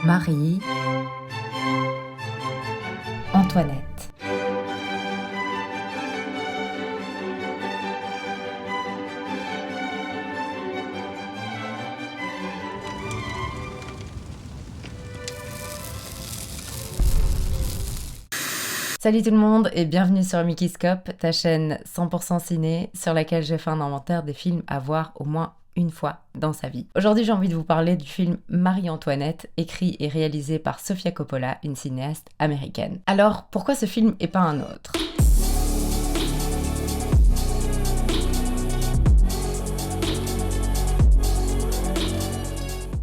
Marie Antoinette. Salut tout le monde et bienvenue sur Mikiscope, ta chaîne 100% ciné sur laquelle j'ai fait un inventaire des films à voir au moins une fois dans sa vie. Aujourd'hui, j'ai envie de vous parler du film Marie-Antoinette, écrit et réalisé par Sofia Coppola, une cinéaste américaine. Alors, pourquoi ce film et pas un autre ?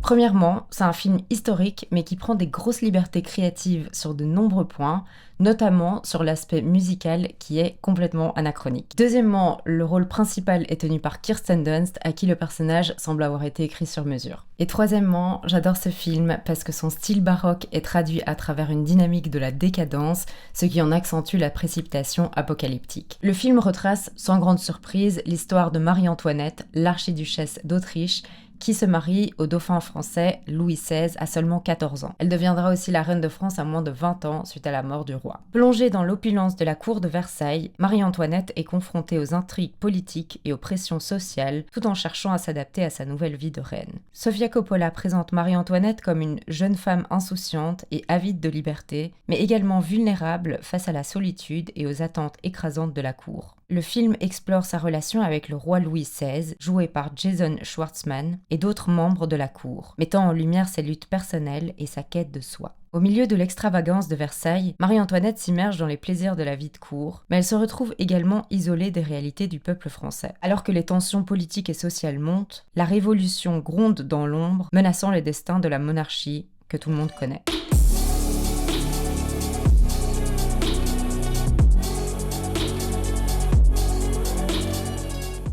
Premièrement, c'est un film historique, mais qui prend des grosses libertés créatives sur de nombreux points, notamment sur l'aspect musical qui est complètement anachronique. Deuxièmement, le rôle principal est tenu par Kirsten Dunst, à qui le personnage semble avoir été écrit sur mesure. Et troisièmement, j'adore ce film parce que son style baroque est traduit à travers une dynamique de la décadence, ce qui en accentue la précipitation apocalyptique. Le film retrace, sans grande surprise, l'histoire de Marie-Antoinette, l'archiduchesse d'Autriche, qui se marie au dauphin français Louis XVI à seulement 14 ans. Elle deviendra aussi la reine de France à moins de 20 ans suite à la mort du roi. Plongée dans l'opulence de la cour de Versailles, Marie-Antoinette est confrontée aux intrigues politiques et aux pressions sociales, tout en cherchant à s'adapter à sa nouvelle vie de reine. Sofia Coppola présente Marie-Antoinette comme une jeune femme insouciante et avide de liberté, mais également vulnérable face à la solitude et aux attentes écrasantes de la cour. Le film explore sa relation avec le roi Louis XVI, joué par Jason Schwartzman, et d'autres membres de la cour, mettant en lumière ses luttes personnelles et sa quête de soi. Au milieu de l'extravagance de Versailles, Marie-Antoinette s'immerge dans les plaisirs de la vie de cour, mais elle se retrouve également isolée des réalités du peuple français. Alors que les tensions politiques et sociales montent, la révolution gronde dans l'ombre, menaçant les destins de la monarchie que tout le monde connaît.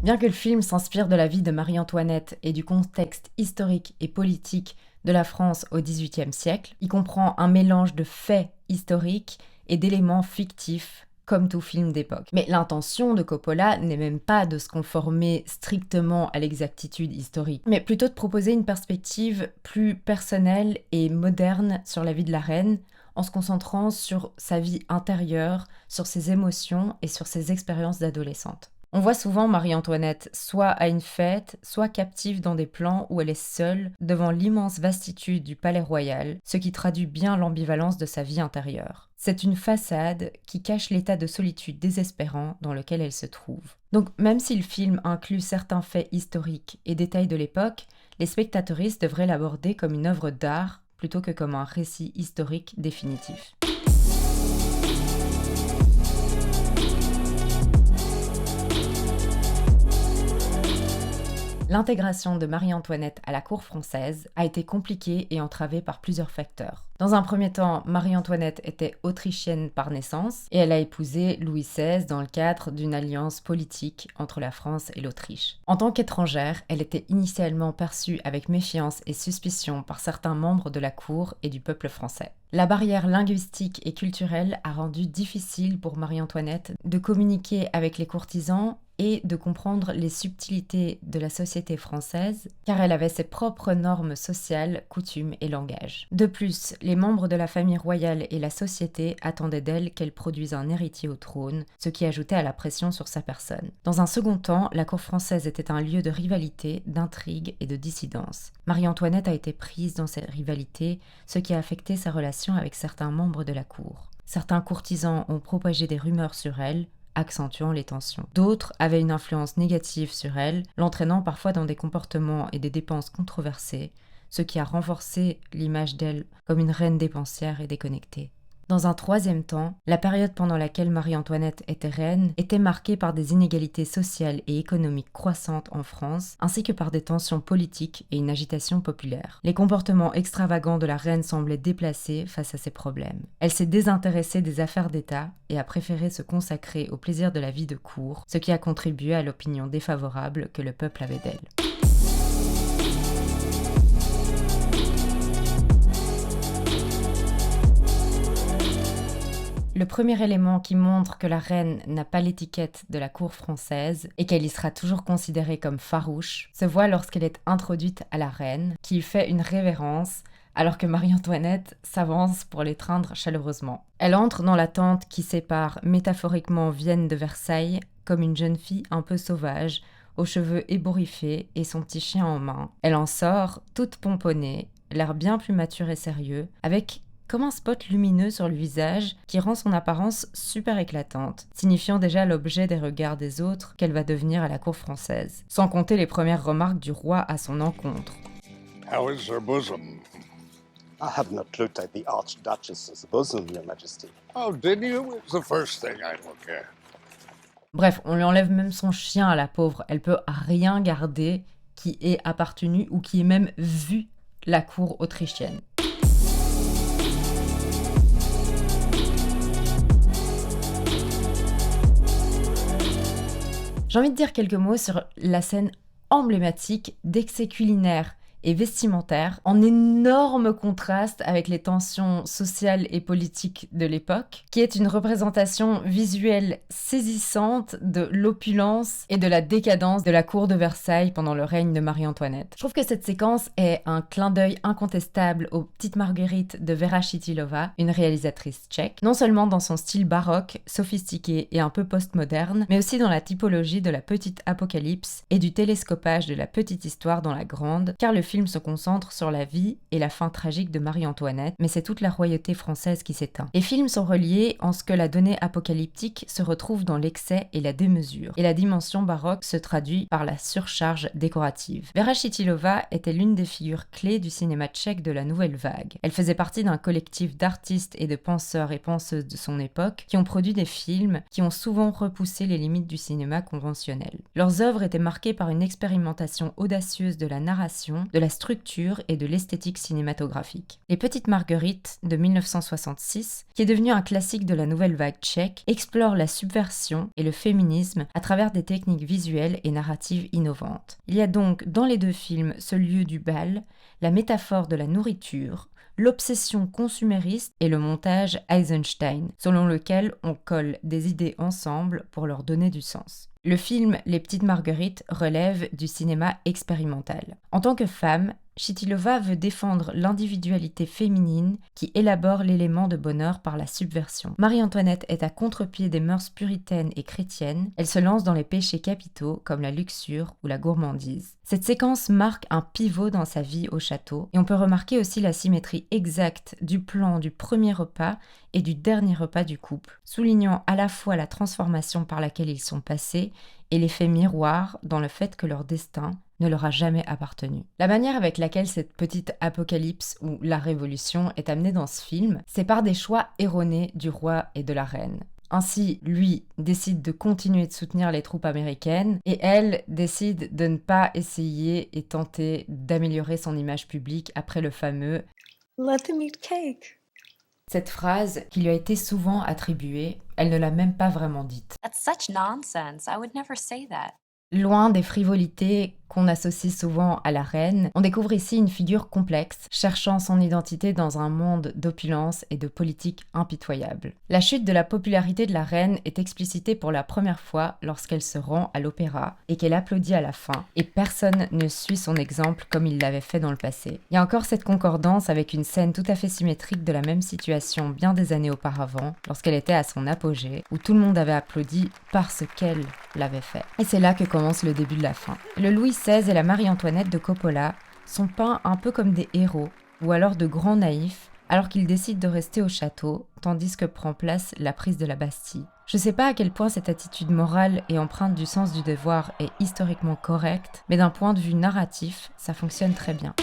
Bien que le film s'inspire de la vie de Marie-Antoinette et du contexte historique et politique de la France au XVIIIe siècle, il comprend un mélange de faits historiques et d'éléments fictifs, comme tout film d'époque. Mais l'intention de Coppola n'est même pas de se conformer strictement à l'exactitude historique, mais plutôt de proposer une perspective plus personnelle et moderne sur la vie de la reine, en se concentrant sur sa vie intérieure, sur ses émotions et sur ses expériences d'adolescente. On voit souvent Marie-Antoinette soit à une fête, soit captive dans des plans où elle est seule devant l'immense vastitude du palais royal, ce qui traduit bien l'ambivalence de sa vie intérieure. C'est une façade qui cache l'état de solitude désespérant dans lequel elle se trouve. Donc même si le film inclut certains faits historiques et détails de l'époque, les spectateuristes devraient l'aborder comme une œuvre d'art plutôt que comme un récit historique définitif. L'intégration de Marie-Antoinette à la cour française a été compliquée et entravée par plusieurs facteurs. Dans un premier temps, Marie-Antoinette était autrichienne par naissance et elle a épousé Louis XVI dans le cadre d'une alliance politique entre la France et l'Autriche. En tant qu'étrangère, elle était initialement perçue avec méfiance et suspicion par certains membres de la cour et du peuple français. La barrière linguistique et culturelle a rendu difficile pour Marie-Antoinette de communiquer avec les courtisans et de comprendre les subtilités de la société française, car elle avait ses propres normes sociales, coutumes et langage. De plus, les membres de la famille royale et la société attendaient d'elle qu'elle produise un héritier au trône, ce qui ajoutait à la pression sur sa personne. Dans un second temps, la cour française était un lieu de rivalité, d'intrigue et de dissidence. Marie-Antoinette a été prise dans ces rivalités, ce qui a affecté sa relation avec certains membres de la cour. Certains courtisans ont propagé des rumeurs sur elle, accentuant les tensions. D'autres avaient une influence négative sur elle, l'entraînant parfois dans des comportements et des dépenses controversés, ce qui a renforcé l'image d'elle comme une reine dépensière et déconnectée. Dans un troisième temps, la période pendant laquelle Marie-Antoinette était reine était marquée par des inégalités sociales et économiques croissantes en France, ainsi que par des tensions politiques et une agitation populaire. Les comportements extravagants de la reine semblaient déplacés face à ces problèmes. Elle s'est désintéressée des affaires d'État et a préféré se consacrer au plaisir de la vie de cour, ce qui a contribué à l'opinion défavorable que le peuple avait d'elle. Le premier élément qui montre que la reine n'a pas l'étiquette de la cour française et qu'elle y sera toujours considérée comme farouche se voit lorsqu'elle est introduite à la reine, qui fait une révérence alors que Marie-Antoinette s'avance pour l'étreindre chaleureusement. Elle entre dans la tente qui sépare métaphoriquement Vienne de Versailles comme une jeune fille un peu sauvage, aux cheveux ébouriffés et son petit chien en main. Elle en sort, toute pomponnée, l'air bien plus mature et sérieux, avec comme un spot lumineux sur le visage qui rend son apparence super éclatante, signifiant déjà l'objet des regards des autres qu'elle va devenir à la cour française. Sans compter les premières remarques du roi à son encontre. How is her bosom? I have not looked at the Archduchess's bosom, Your Majesty. Oh, did you? It's the first thing I look at. Bref, on lui enlève même son chien à la pauvre. Elle peut rien garder qui ait appartenu ou qui ait même vu la cour autrichienne. J'ai envie de dire quelques mots sur la scène emblématique d'excès culinaire et vestimentaire, en énorme contraste avec les tensions sociales et politiques de l'époque, qui est une représentation visuelle saisissante de l'opulence et de la décadence de la cour de Versailles pendant le règne de Marie-Antoinette. Je trouve que cette séquence est un clin d'œil incontestable aux Petites Marguerites de Vera Chytilova, une réalisatrice tchèque, non seulement dans son style baroque, sophistiqué et un peu postmoderne, mais aussi dans la typologie de la petite apocalypse et du télescopage de la petite histoire dans la grande, car le film se concentre sur la vie et la fin tragique de Marie-Antoinette, mais c'est toute la royauté française qui s'éteint. Les films sont reliés en ce que la donnée apocalyptique se retrouve dans l'excès et la démesure, et la dimension baroque se traduit par la surcharge décorative. Vera Chytilova était l'une des figures clés du cinéma tchèque de la nouvelle vague. Elle faisait partie d'un collectif d'artistes et de penseurs et penseuses de son époque qui ont produit des films qui ont souvent repoussé les limites du cinéma conventionnel. Leurs œuvres étaient marquées par une expérimentation audacieuse de la narration, de la structure et de l'esthétique cinématographique. Les Petites Marguerites de 1966, qui est devenu un classique de la nouvelle vague tchèque, explore la subversion et le féminisme à travers des techniques visuelles et narratives innovantes. Il y a donc dans les deux films ce lieu du bal, la métaphore de la nourriture, l'obsession consumériste et le montage Eisenstein, selon lequel on colle des idées ensemble pour leur donner du sens. Le film Les Petites Marguerites relève du cinéma expérimental. En tant que femme, Chytilova veut défendre l'individualité féminine qui élabore l'élément de bonheur par la subversion. Marie-Antoinette est à contre-pied des mœurs puritaines et chrétiennes, elle se lance dans les péchés capitaux comme la luxure ou la gourmandise. Cette séquence marque un pivot dans sa vie au château et on peut remarquer aussi la symétrie exacte du plan du premier repas et du dernier repas du couple, soulignant à la fois la transformation par laquelle ils sont passés et l'effet miroir dans le fait que leur destin ne leur a jamais appartenu. La manière avec laquelle cette petite apocalypse ou la révolution est amenée dans ce film, c'est par des choix erronés du roi et de la reine. Ainsi, lui décide de continuer de soutenir les troupes américaines et elle décide de ne pas essayer et tenter d'améliorer son image publique après le fameux Let them eat cake. Cette phrase, qui lui a été souvent attribuée, elle ne l'a même pas vraiment dite. That's such nonsense. I would never say that. Loin des frivolités qu'on associe souvent à la reine, on découvre ici une figure complexe, cherchant son identité dans un monde d'opulence et de politique impitoyable. La chute de la popularité de la reine est explicitée pour la première fois lorsqu'elle se rend à l'opéra et qu'elle applaudit à la fin, et personne ne suit son exemple comme il l'avait fait dans le passé. Il y a encore cette concordance avec une scène tout à fait symétrique de la même situation bien des années auparavant, lorsqu'elle était à son apogée, où tout le monde avait applaudi parce qu'elle l'avait fait. Et c'est là que commence le début de la fin. Le Louis XVI et la Marie-Antoinette de Coppola sont peints un peu comme des héros, ou alors de grands naïfs, alors qu'ils décident de rester au château, tandis que prend place la prise de la Bastille. Je sais pas à quel point cette attitude morale et empreinte du sens du devoir est historiquement correcte, mais d'un point de vue narratif, ça fonctionne très bien.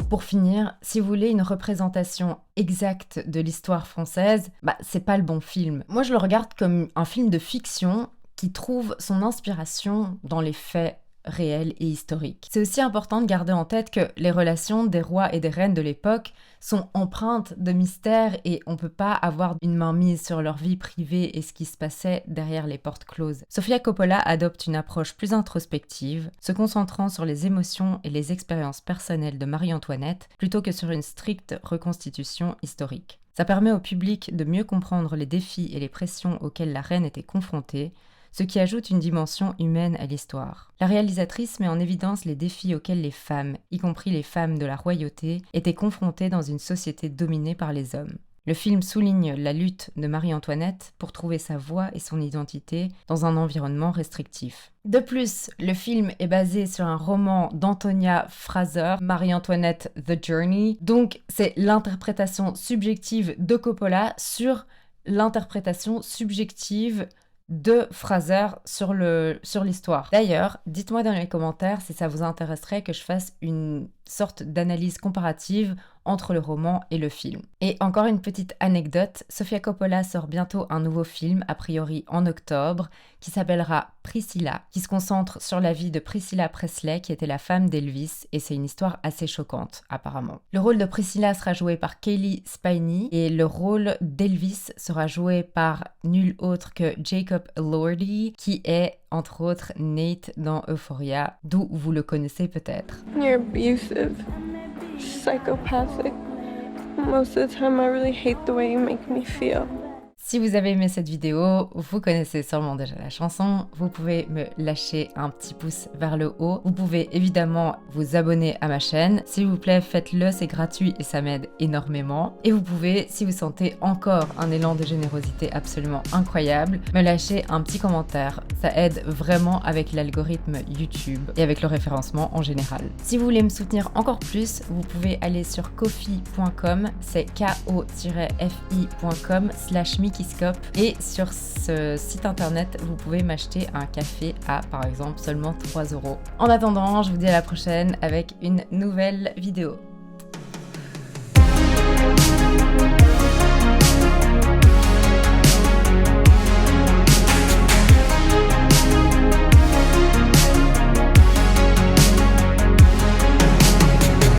Pour finir, si vous voulez une représentation exacte de l'histoire française, c'est pas le bon film. Moi, je le regarde comme un film de fiction qui trouve son inspiration dans les faits réels et historiques. C'est aussi important de garder en tête que les relations des rois et des reines de l'époque sont empreintes de mystère et on peut pas avoir une main mise sur leur vie privée et ce qui se passait derrière les portes closes. Sofia Coppola adopte une approche plus introspective, se concentrant sur les émotions et les expériences personnelles de Marie-Antoinette plutôt que sur une stricte reconstitution historique. Ça permet au public de mieux comprendre les défis et les pressions auxquels la reine était confrontée, ce qui ajoute une dimension humaine à l'histoire. La réalisatrice met en évidence les défis auxquels les femmes, y compris les femmes de la royauté, étaient confrontées dans une société dominée par les hommes. Le film souligne la lutte de Marie-Antoinette pour trouver sa voix et son identité dans un environnement restrictif. De plus, le film est basé sur un roman d'Antonia Fraser, Marie-Antoinette The Journey, donc c'est l'interprétation subjective de Coppola sur l'interprétation subjective de Fraser sur l'histoire. D'ailleurs, dites-moi dans les commentaires si ça vous intéresserait que je fasse une sorte d'analyse comparative entre le roman et le film. Et encore une petite anecdote, Sofia Coppola sort bientôt un nouveau film, a priori en octobre, qui s'appellera Priscilla, qui se concentre sur la vie de Priscilla Presley, qui était la femme d'Elvis, et c'est une histoire assez choquante, apparemment. Le rôle de Priscilla sera joué par Cailee Spaeny, et le rôle d'Elvis sera joué par nul autre que Jacob Elordi, qui est, entre autres, Nate dans Euphoria, d'où vous le connaissez peut-être. You're abusive, psychopathic. Most of the time, I really hate the way you make me feel. Si vous avez aimé cette vidéo, vous connaissez sûrement déjà la chanson, vous pouvez me lâcher un petit pouce vers le haut. Vous pouvez évidemment vous abonner à ma chaîne. S'il vous plaît, faites-le, c'est gratuit et ça m'aide énormément. Et vous pouvez, si vous sentez encore un élan de générosité absolument incroyable, me lâcher un petit commentaire. Ça aide vraiment avec l'algorithme YouTube et avec le référencement en général. Si vous voulez me soutenir encore plus, vous pouvez aller sur ko-fi.com, c'est ko-fi.com/Mikiscope. Et sur ce site internet, vous pouvez m'acheter un café à, par exemple, seulement 3 €. En attendant, je vous dis à la prochaine avec une nouvelle vidéo.